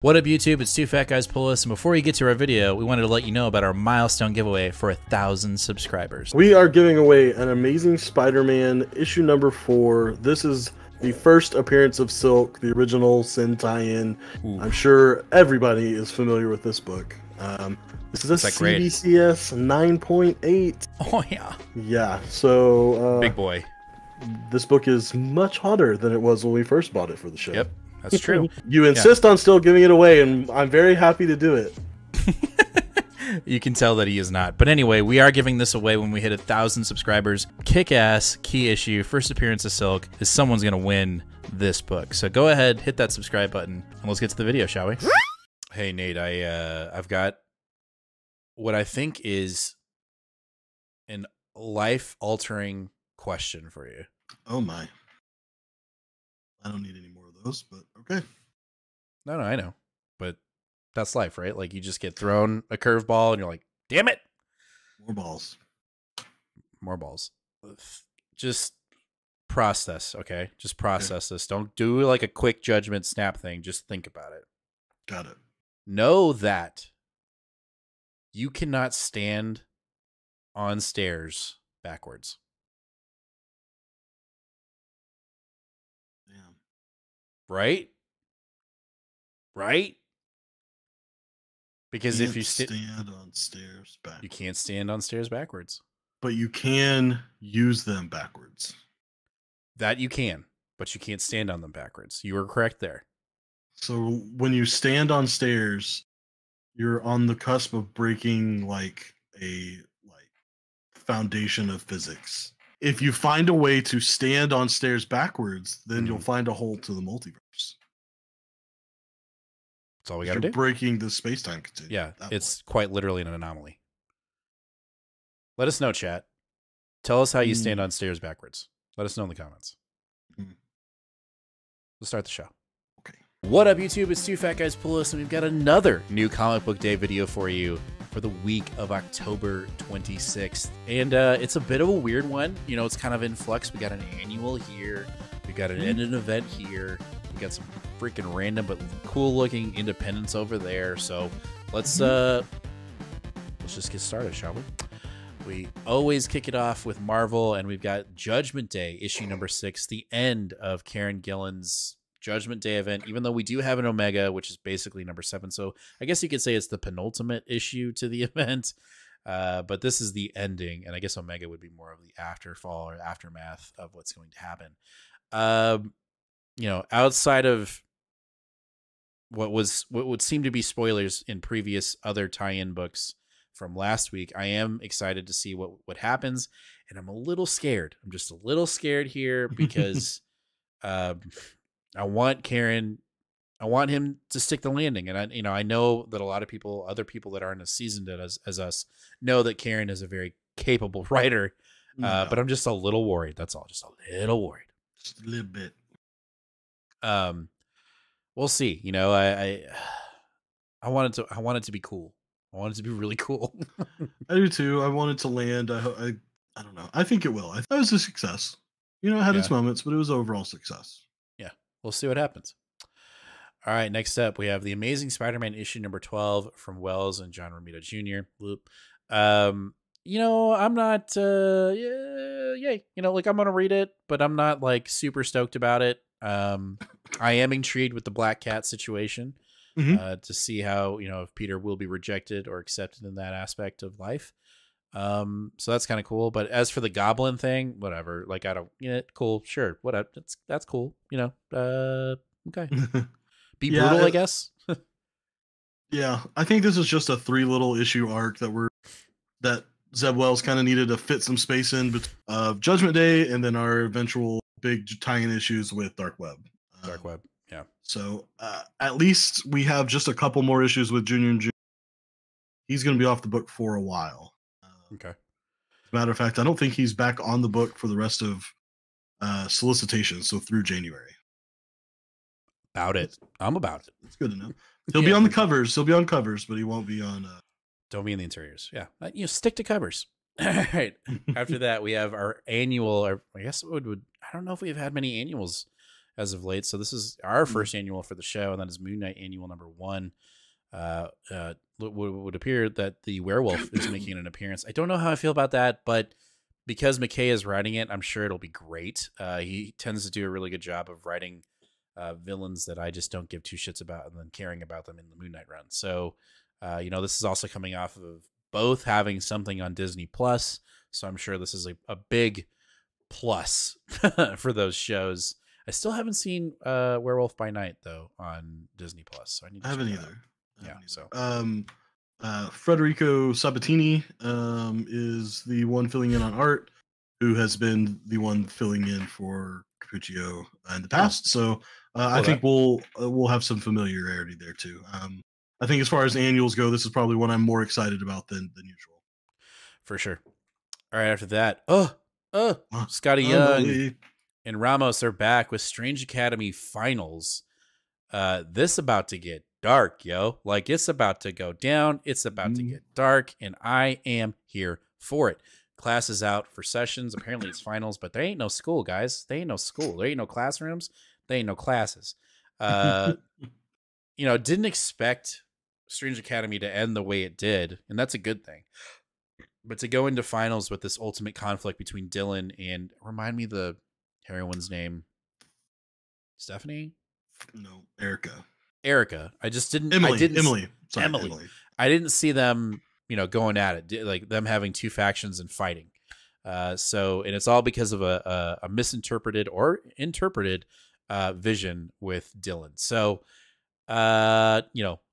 What up, YouTube? It's two fat guys pull us, and before you get to our video, we wanted to let you know about our milestone giveaway for 1,000 subscribers. We are giving away an Amazing Spider-Man issue number 4. This is the first appearance of Silk, the original Sin tie-in. I'm sure everybody is familiar with this book. This is a CBCS 9.8. Oh yeah. Yeah, so big boy. This book is much hotter than it was when we first bought it for the show. Yep. That's true. You insist on still giving it away, and I'm very happy to do it. You can tell that he is not. But anyway, we are giving this away when we hit 1,000 subscribers. Kick-ass, key issue, first appearance of Silk, is someone's going to win this book. So go ahead, hit that subscribe button, and let's get to the video, shall we? Hey, Nate, I've got what I think is an life-altering question for you. Oh, my. I don't need any more of those, but okay. No, I know. But that's life, right? Like, you just get thrown a curveball and you're like, damn it. More balls. More balls. Just process, okay? Just process this. Don't do like a quick judgment snap thing. Just think about it. Got it. Know that you cannot stand on stairs backwards. Right? Right? Because if you stand on stairs backwards. You can't stand on stairs backwards. But you can use them backwards. That you can, but you can't stand on them backwards. You were correct there. So when you stand on stairs, you're on the cusp of breaking like a foundation of physics. If you find a way to stand on stairs backwards, then you'll find a hole to the multiverse. That's all we got to do. Breaking the space-time continuum. Yeah, it's quite literally an anomaly. Let us know, chat. Tell us how you stand on stairs backwards. Let us know in the comments. Let's start the show. Okay. What up, YouTube? It's two fat guys pull us, and we've got another new comic book day video for you for the week of October 26th. And it's a bit of a weird one. You know, it's kind of in flux. We got an annual here. We got an ended event here. We got some freaking random but cool looking independents over there. So let's just get started, shall we? We always kick it off with Marvel, and we've got Judgment Day, issue number 6, the end of Karen Gillan's Judgment Day event, even though we do have an Omega, which is basically number 7. So I guess you could say it's the penultimate issue to the event. But this is the ending, and I guess Omega would be more of the afterfall or aftermath of what's going to happen. You know, outside of what would seem to be spoilers in previous other tie-in books from last week, I am excited to see what happens, and I'm a little scared. I'm just a little scared here because I want him to stick the landing. And I know that a lot of people, other people that aren't as seasoned as us, know that Karen is a very capable writer. But I'm just a little worried. That's all. Just a little worried. Just a little bit. We'll see. You know, I want it to be cool. I want it to be really cool. I do too. I want it to land. I don't know. I think it will. I thought it was a success. You know, it had its moments, but it was overall success. Yeah. We'll see what happens. All right, next up, we have The Amazing Spider-Man issue number 12 from Wells and John Romita Jr. You know, I'm not, yay. You know, like, I'm going to read it, but I'm not, like, super stoked about it. I am intrigued with the Black Cat situation to see how, you know, if Peter will be rejected or accepted in that aspect of life. So that's kind of cool. But as for the Goblin thing, whatever. Like, I don't, cool, sure, whatever. That's cool. You know, okay. Be brutal, I guess. Yeah, I think this is just a 3 little issue arc that Zeb Wells kind of needed to fit some space in between Judgment Day and then our eventual big tie-in issues with Dark Web. Dark Web, yeah. So at least we have just a couple more issues with Junior and Junior. He's going to be off the book for a while. Okay. As a matter of fact, I don't think he's back on the book for the rest of Solicitation, so through January. About it. I'm about it. It's good to know. He'll be on the covers. He'll be on covers, but he won't be on. Don't be in the interiors. Yeah, you know, stick to covers. All right. After that, we have our annual. Or I guess it would. I don't know if we've had many annuals as of late. So this is our first annual for the show, and that is Moon Knight annual number 1. Would appear that the werewolf is making an appearance. I don't know how I feel about that, but because McKay is writing it, I'm sure it'll be great. He tends to do a really good job of writing villains that I just don't give two shits about and then caring about them in the Moon Knight run. So, this is also coming off of both having something on Disney Plus. So I'm sure this is a big plus for those shows. I still haven't seen Werewolf by Night though on Disney Plus. So I haven't either. So Federico Sabatini is the one filling in on art, who has been the one filling in for Capuccio in the past. So I think we'll have some familiarity there too. I think as far as annuals go, this is probably one I'm more excited about than usual. For sure. All right, after that, Scotty Young and Ramos are back with Strange Academy Finals. This about to get dark, yo. Like, it's about to go down. It's about to get dark, and I am here for it. Class is out for sessions. Apparently, it's finals, but there ain't no school, guys. There ain't no school. There ain't no classrooms. There ain't no classes. Didn't expect Strange Academy to end the way it did, and that's a good thing. But to go into finals with this ultimate conflict between Dylan and, remind me the heroine's name, Stephanie? No, Erica. I just didn't. Emily. I didn't see them, going at it, like them having two factions and fighting. And it's all because of a misinterpreted or interpreted vision with Dylan. So,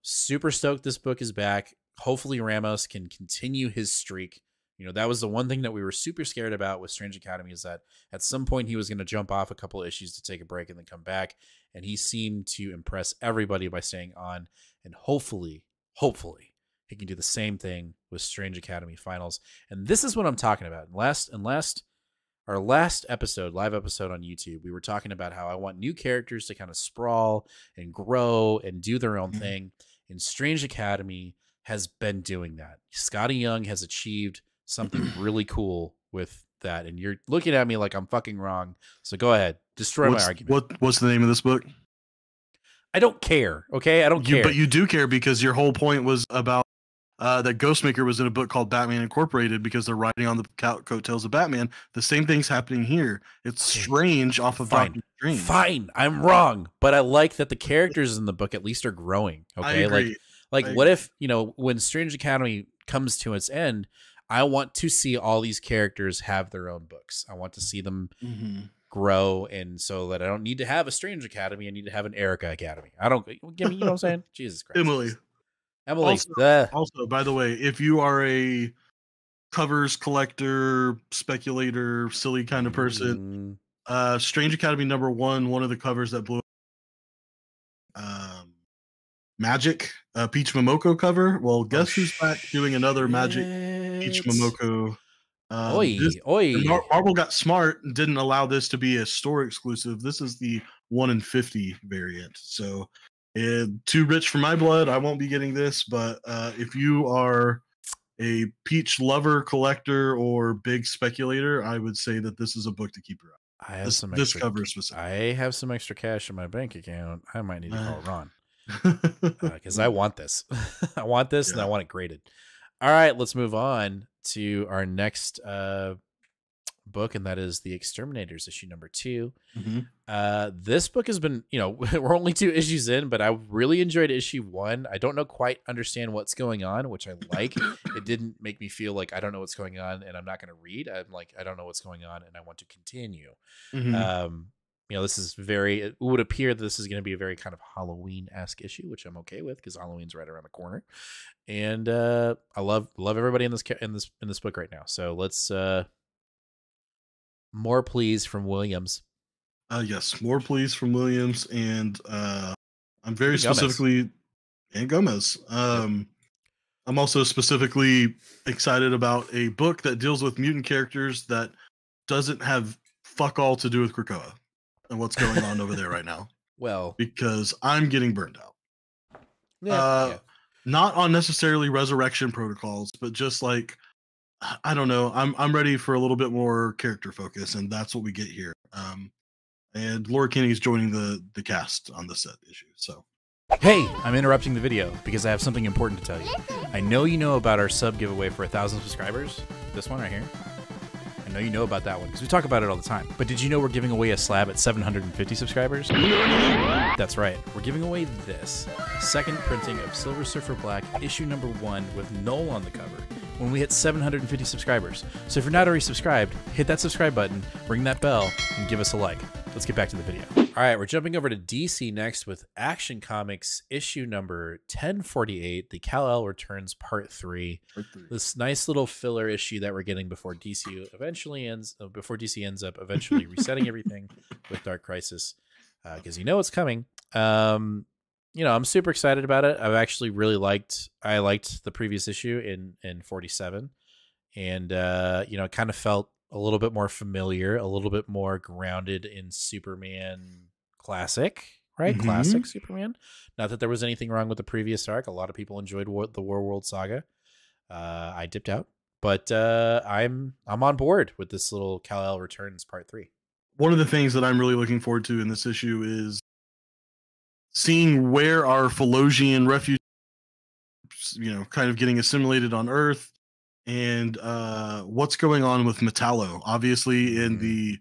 super stoked this book is back. Hopefully Ramos can continue his streak. That was the one thing that we were super scared about with Strange Academy, is that at some point he was going to jump off a couple of issues to take a break and then come back. And he seemed to impress everybody by staying on. And hopefully he can do the same thing with Strange Academy Finals. And this is what I'm talking about. Our last episode, live episode on YouTube, we were talking about how I want new characters to kind of sprawl and grow and do their own thing. And Strange Academy has been doing that. Scotty Young has achieved something really cool with that, and you're looking at me like I'm fucking wrong. So go ahead, destroy my argument. What's the name of this book? I don't care. Okay, I don't care. But you do care, because your whole point was about that Ghostmaker was in a book called Batman Incorporated, because they're riding on the coattails of Batman. The same thing's happening here. It's Strange off of Doctor Strange. Fine, I'm wrong, but I like that the characters in the book at least are growing. Okay, I agree. Like, what if, when Strange Academy comes to its end, I want to see all these characters have their own books. I want to see them grow, and so that I don't need to have a Strange Academy. I need to have an Erica Academy. I don't give me, you know what I'm saying? Jesus Christ. Emily. Also, by the way, if you are a covers collector, speculator, silly kind of person, Strange Academy number 1, one of the covers that blew Magic Peach Momoko cover. Well, guess who's back doing another Magic Peach Momoko? Marvel got smart and didn't allow this to be a store exclusive. This is the 1 in 50 variant. So, too rich for my blood. I won't be getting this. But if you are a Peach lover, collector, or big speculator, I would say that this is a book to keep your eye. I have this cover specifically. I have some extra cash in my bank account. I might need to call Ron. Because I want this. I want this, and I want it graded. All right, let's move on to our next book, and that is The Exterminators, issue number 2. This book has been, we're only 2 issues in, but I really enjoyed issue 1. I don't quite understand what's going on, which I like. It didn't make me feel like I don't know what's going on and I'm not going to read. I'm like, I don't know what's going on and I want to continue. This is it would appear that this is going to be a very kind of Halloween-esque issue, which I'm okay with, because Halloween's right around the corner. And I love everybody in this book right now. So let's more pleas from Williams. Yes, more pleas from Williams, and I'm very specifically and Gomez. I'm also specifically excited about a book that deals with mutant characters that doesn't have fuck all to do with Krakoa and what's going on over there right now. Well, because I'm getting burned out. Not on necessarily resurrection protocols, but just like, I don't know. I'm ready for a little bit more character focus, and that's what we get here. and Laura Kinney is joining the cast on the set issue. So. Hey, I'm interrupting the video because I have something important to tell you. I know you know about our sub giveaway for 1,000 subscribers. This one right here. I know you know about that one because we talk about it all the time. But did you know we're giving away a slab at 750 subscribers? That's right. We're giving away this second printing of Silver Surfer Black issue number 1 with Null on the cover when we hit 750 subscribers. So if you're not already subscribed, hit that subscribe button, ring that bell, and give us a like. Let's get back to the video. All right, we're jumping over to DC next with Action Comics issue number 1048, the Kal-El Returns Part 3. This nice little filler issue that we're getting before DC ends up eventually resetting everything with Dark Crisis, because you know it's coming. You know, I'm super excited about it. I've actually really liked the previous issue in 47, and you know, it kind of felt a little bit more familiar, a little bit more grounded in Superman classic, right? Mm-hmm. Classic Superman. Not that there was anything wrong with the previous arc. A lot of people enjoyed the War World Saga. I dipped out, but I'm on board with this little Kal-El Returns Part 3. One of the things that I'm really looking forward to in this issue is seeing where our Phaelosian refugees, you know, kind of getting assimilated on Earth. And what's going on with Metallo? Obviously, in the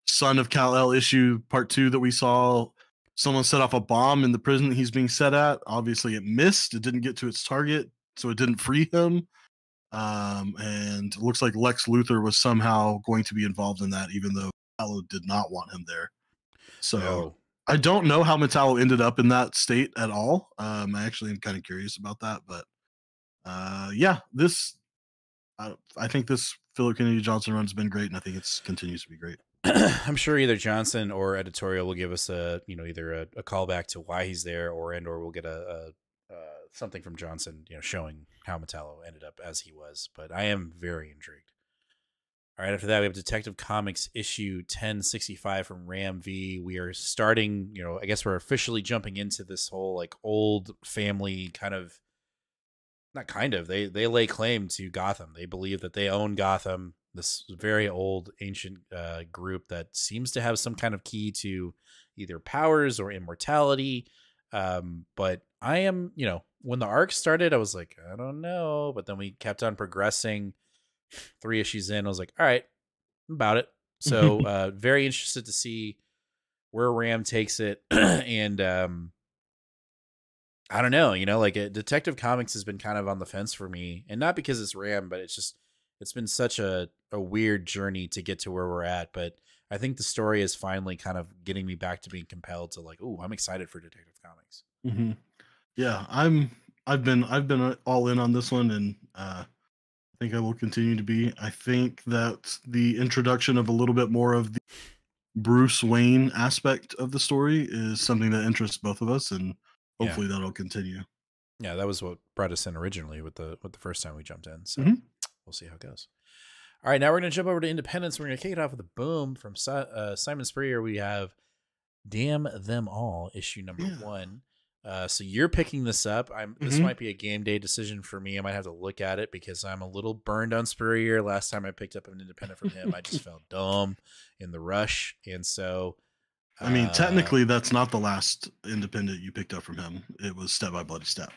Son of Kal-El issue Part 2 that we saw, someone set off a bomb in the prison that he's being set at. Obviously, it missed. It didn't get to its target, so it didn't free him. And it looks like Lex Luthor was somehow going to be involved in that, even though Metallo did not want him there. So no. I don't know how Metallo ended up in that state at all. I actually am kind of curious about that. But yeah, I think this Philip Kennedy Johnson run has been great, and I think it continues to be great. I'm sure either Johnson or editorial will give us either a callback to why he's there, or we'll get a something from Johnson, you know, showing how Metallo ended up as he was. But I am very intrigued. All right, after that we have Detective Comics issue 1065 from Ram V. We are starting, you know, I guess we're officially jumping into this whole like old family kind of. Not kind of. They lay claim to Gotham. They believe that they own Gotham, this very old, ancient group that seems to have some kind of key to either powers or immortality. But I am, you know, when the arc started, I was like, I don't know. But then we kept on progressing. 3 issues in, I was like, all right, I'm about it. So very interested to see where Ram takes it. And I don't know, you know, like Detective Comics has been kind of on the fence for me, and not because it's Ram, but it's been such a weird journey to get to where we're at. But I think the story is finally kind of getting me back to being compelled to like, oh, I'm excited for Detective Comics. Mm-hmm. Yeah, I've been all in on this one, and I think I will continue to be. I think that the introduction of a little bit more of the Bruce Wayne aspect of the story is something that interests both of us, and hopefully that'll continue. Yeah, that was what brought us in originally with the first time we jumped in. So we'll see how it goes. All right, now we're going to jump over to Independence. We're going to kick it off with a boom from Simon Spurrier. We have Damen Them All, issue number 1. So you're picking this up. This might be a game day decision for me. I might have to look at it because I'm a little burned on Spurrier. Last time I picked up an independent from him, I just felt dumb in the rush. And so... I mean, technically, that's not the last independent you picked up from him. It was Step by Bloody Step.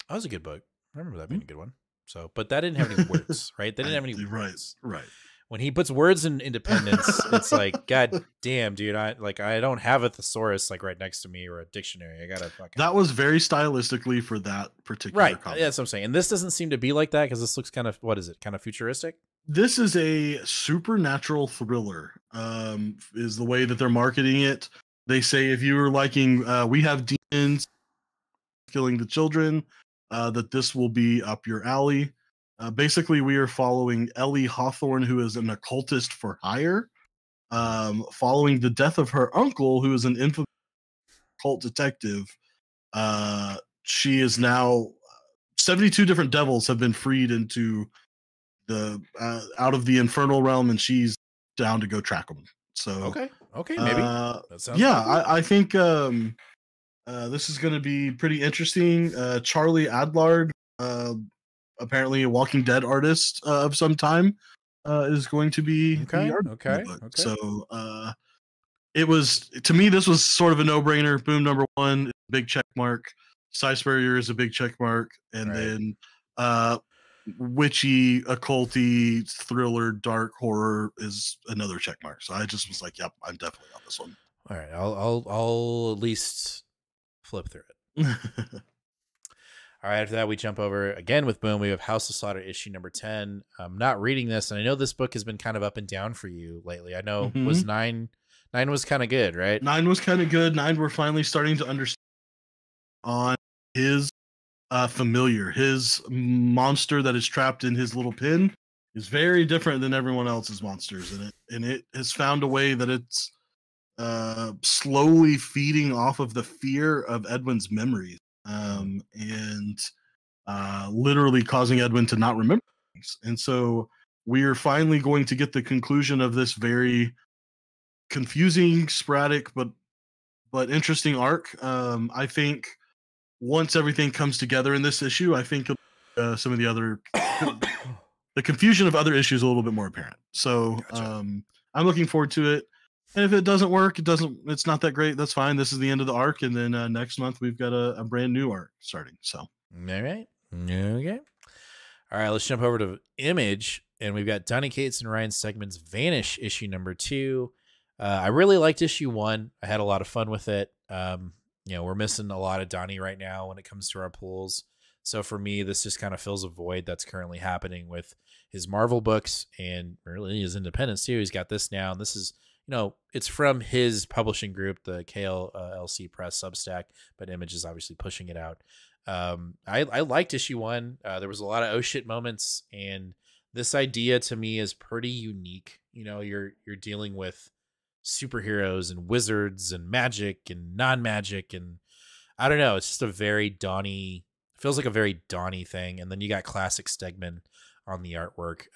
That was a good book. I remember that being a good one. So, but that didn't have any words, right? They didn't have any words. Right. When he puts words in Independence, it's like, God damn, dude! I don't have a thesaurus like right next to me or a dictionary. I gotta fucking. That was very stylistically for that particular comic. Yeah, that's what I'm saying. And this doesn't seem to be like that because this looks kind of, what is it? Kind of futuristic. This is a supernatural thriller, is the way that they're marketing it. They say if you were liking We Have Demons Killing the Children, that this will be up your alley. Basically, we are following Ellie Hawthorne, who is an occultist-for-hire, following the death of her uncle, who is an infamous occult detective. She is now 72 different devils have been freed into the out of the infernal realm, and she's down to go track them. So okay, maybe that sounds I think this is going to be pretty interesting. Charlie Adlard, apparently a Walking Dead artist of some time, is going to be the art. Okay. So it was, to me, this was sort of a no-brainer. Boom, number one, big check mark. Sci Spurrier is a big check mark, and then witchy, occulty, thriller, dark horror is another check mark. So I just was like, yep, I'm definitely on this one. All right, I'll at least flip through it. All right, after that, we jump over again with Boom. We have House of Slaughter issue number 10. I'm not reading this, and I know this book has been kind of up and down for you lately. I know was 9 was kind of good, right? 9 was kind of good. 9, we're finally starting to understand on his familiar, his monster that is trapped in his little pin is very different than everyone else's monsters, and it has found a way that it's slowly feeding off of the fear of Edwin's memories, and literally causing Edwin to not remember things. And so we are finally going to get the conclusion of this very confusing, sporadic, but interesting arc. I think once everything comes together in this issue, I think some of the other the confusion of other issues a little bit more apparent. So I'm looking forward to it. And if it doesn't work, it's not that great. That's fine. This is the end of the arc, and then next month we've got a brand new arc starting. So all right, okay, all right. Let's jump over to Image, and we've got Donny Cates and Ryan Stegman's Vanish issue number 2. I really liked issue 1. I had a lot of fun with it. We're missing a lot of Donny right now when it comes to our pools. So for me, this just kind of fills a void that's currently happening with his Marvel books and really his independence too. He's got this now, and this is, it's from his publishing group, the KLC Press Substack, but Image is obviously pushing it out. I liked issue 1. There was a lot of oh shit moments, and this idea to me is pretty unique. You're dealing with superheroes and wizards and magic and non-magic, and I don't know, it's just a very Donny, feels like a very Donny thing. And then you got classic Stegman on the artwork.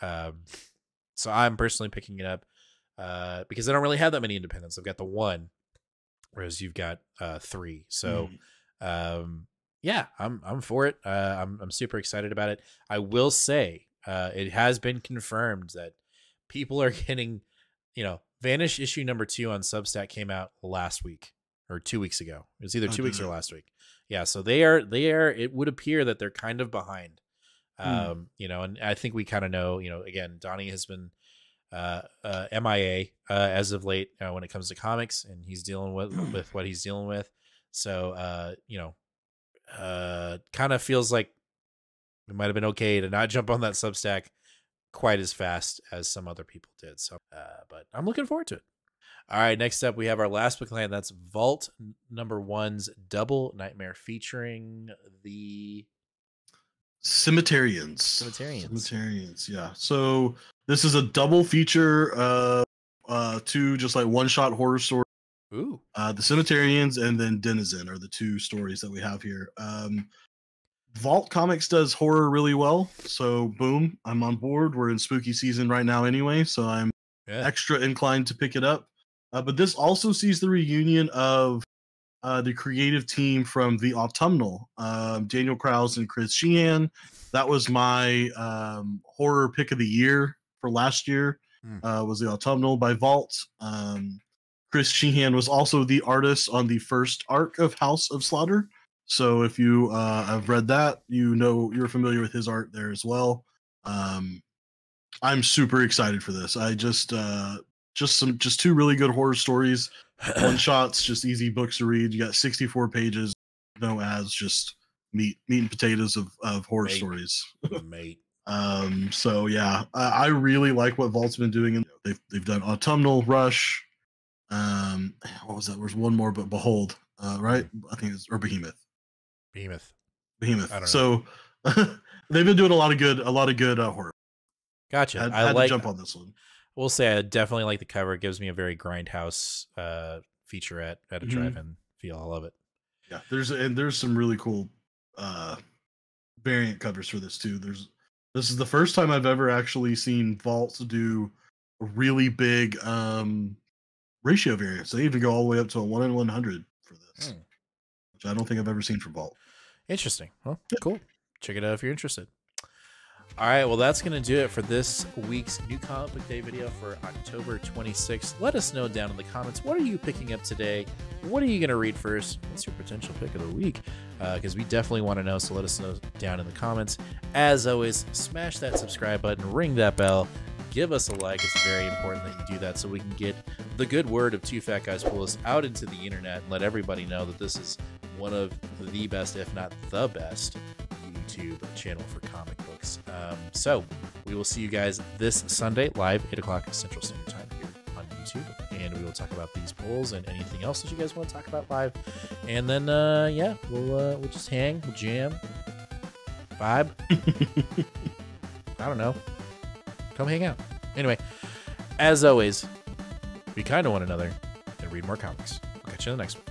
So I'm personally picking it up because I don't really have that many independents. I've got the 1, whereas you've got 3. So yeah, I'm for it. I'm super excited about it. I will say it has been confirmed that people are getting, Vanish issue number 2 on Substack came out last week or 2 weeks ago. It was either 2 weeks or last week. Yeah. So they are, it would appear that they're kind of behind, and I think we kind of know, again, Donny has been, MIA, as of late, when it comes to comics, and he's dealing with what he's dealing with. So, kind of feels like it might've been okay to not jump on that Substack quite as fast as some other people did. So, but I'm looking forward to it. All right. Next up, we have our last book line. That's Vault number 1's Double Nightmare, featuring the Cemeterians. Yeah. So this is a double feature, 2 just like one-shot horror stories. Ooh. The Cemeterians and then Denizen are the 2 stories that we have here. Vault Comics does horror really well, so boom, I'm on board. We're in spooky season right now anyway, so I'm extra inclined to pick it up. But this also sees the reunion of the creative team from the Autumnal, Daniel Krause and Chris Sheehan. That was my horror pick of the year for last year, was the Autumnal by Vault. Chris Sheehan was also the artist on the first arc of House of Slaughter. So if you have read that, you're familiar with his art there as well. I'm super excited for this. I just 2 really good horror stories, one shots, just easy books to read. You got 64 pages, no ads, just meat and potatoes of horror stories. Mate. So yeah, I really like what Vault's been doing. They've done Autumnal, Rush. What was that? There's one more, but Behold, right? I think it's or Behemoth. I don't know. So they've been doing a lot of good horror. Gotcha. I had to jump on this one. We'll say I definitely like the cover. It gives me a very Grindhouse featurette at a drive-in feel. I love it. Yeah, there's some really cool variant covers for this too. This is the first time I've ever actually seen Vault do a really big ratio variants. They even go all the way up to a 1 in 100 for this, which I don't think I've ever seen from Vault. Interesting. Well, cool. Check it out if you're interested. All right, well, that's going to do it for this week's New Comic Book Day video for October 26th. Let us know down in the comments, what are you picking up today? What are you going to read first? What's your potential pick of the week? Because we definitely want to know, so let us know down in the comments. As always, smash that subscribe button, ring that bell, give us a like. It's very important that you do that so we can get the good word of Two Fat Guys Pull Us out into the internet and let everybody know that this is one of the best, if not the best, YouTube channel for comic books. So we will see you guys this Sunday live 8 o'clock Central Standard Time here on YouTube, and we will talk about these polls and anything else that you guys want to talk about live. And then yeah, we'll just hang, we'll jam, vibe. I don't know, come hang out. Anyway, as always, be kind to one another and read more comics. We'll catch you in the next one.